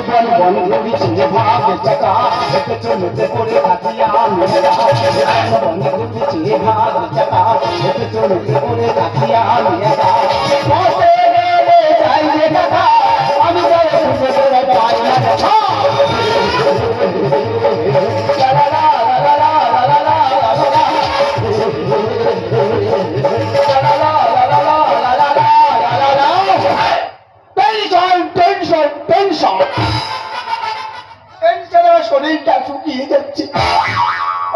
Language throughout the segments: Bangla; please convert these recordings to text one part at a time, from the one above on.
বন বন ঘুরিছে ভাবে চাকা হেঁটে চলতে পড়ে কাটিয়া মেয়েরা বন বন ঘুরিছে ভাবে চাকা হেঁটে চলতে পড়ে কাটিয়া মেয়েরা পথে গেলে যাই রে কাকা আমি যাই খুঁজে বেড়ে পাই না দেখা লা লা লা লা লা লা লা শরীরটা শুকিয়ে যাচ্ছে।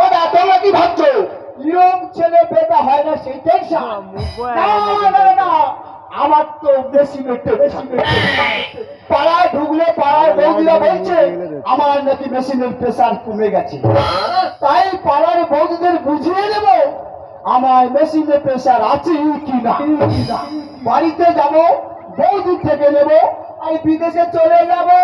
ওরা তোমরা কি ভাবছো ইয়ং ছেলে বেটা হয় না সেই টেনশন? না আমার তো বেশি পাড়ায় ঢুকলে পাড়ায় বৌদিরা বলছে আমার নাকি মেশিনের প্রেসার কমে গেছে, তাই পাড়ার বৌদিদের বুঝিয়ে দেব আমার মেশিনের প্রেসার আছে কি না। বাড়িতে যাব বৌদির থেকে নেবো আর বিদেশে চলে যাবো।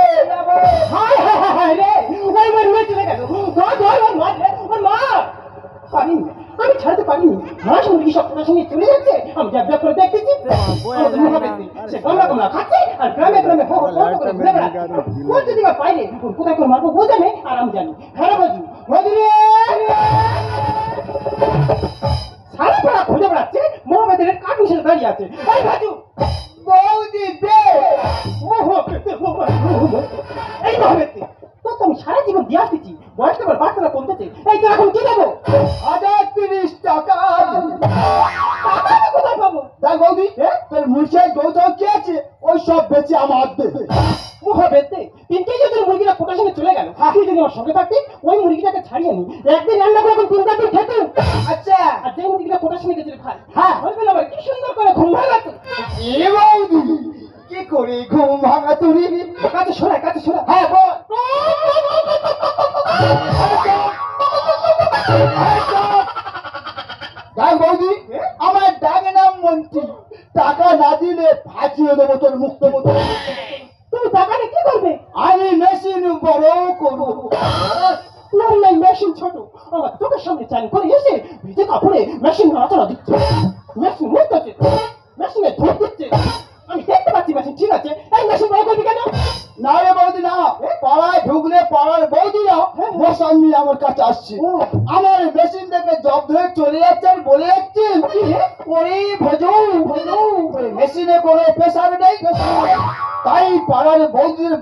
আমি ছাড়তে পারিনি। মাস মুরগি সপ্তাহের সঙ্গে চলে যাচ্ছে, আমি যা করে দেখতেছি খাচ্ছে আর গ্রামে গ্রামে যদি পাইলে কোথায় করে মারবো বোঝা নেই আর আমি জানি। হ্যাঁ বাজু সারা পাড়া খুঁজে বেড়াচ্ছে মোহাম্মদের কাটু হিসেবে দাঁড়িয়ে আছে। বাজু বৌদি দে এই মোহাম্মদকে তো আমি সারা জীবন দিয়ে আসতেছি, বয়সটা আবার বাচ্চারা কমতেছে, এই তো এখন কি দেবো? 1030 টাকা। কোথায় পাবো? দেখ বৌদি তোর মুরগির গৌতম কি আছে ওই সব বেচে আমার দেবে। মোহাম্মদে 3 কেজি যদি মুরগিটা ফোটার সঙ্গে চলে গেল, তুই যদি আমার সঙ্গে থাকতি ওই মুরগিটাকে ছাড়িয়ে নি একদিন রান্না করে এখন 3-4 দিন খেতে। আচ্ছা আর যে মুরগিটা ফোটার সঙ্গে গেছিল খাই, হ্যাঁ বলবেন আবার কি সুন্দর করে ঘুম ভাঙাতো। এ বৌদি কি করে ঘুম ভাঙা তুমি? কাছে সরা হ্যাঁ বল। দেখ বৌদি আমার ডাকে নাম মন্ত্রী, টাকা না দিলে ফাঁচিয়ে দেবো তোর মুক্ত মতো। তুমি টাকা নিয়ে কি করবে? আমি মেশিন বড় করবো। নাই মেশিন ছোট, আমার চোখের সামনে চান করে এসে ভিজে কাপড়ে মেশিন নাড়াচাড়া দিচ্ছে, মেশিন মুখতে মেশিনে ধূপ দিচ্ছে। আমি দেখতে পাচ্ছি মেশিন ঠিক আছে, এই মেশিন বড় করবি কেন? না রে বৌদি না, পাড়ায় ঢুকলে পাড়ার বৌদিরা মশান নিয়ে আমার কাছে আসছে, আমার মেশিন থেকে জব ধরে চলে যাচ্ছে আর বলে যাচ্ছে ওরে ভজু মেশিনে কোনো প্রেসার নেই, তাই পাড়ার বৌদিদের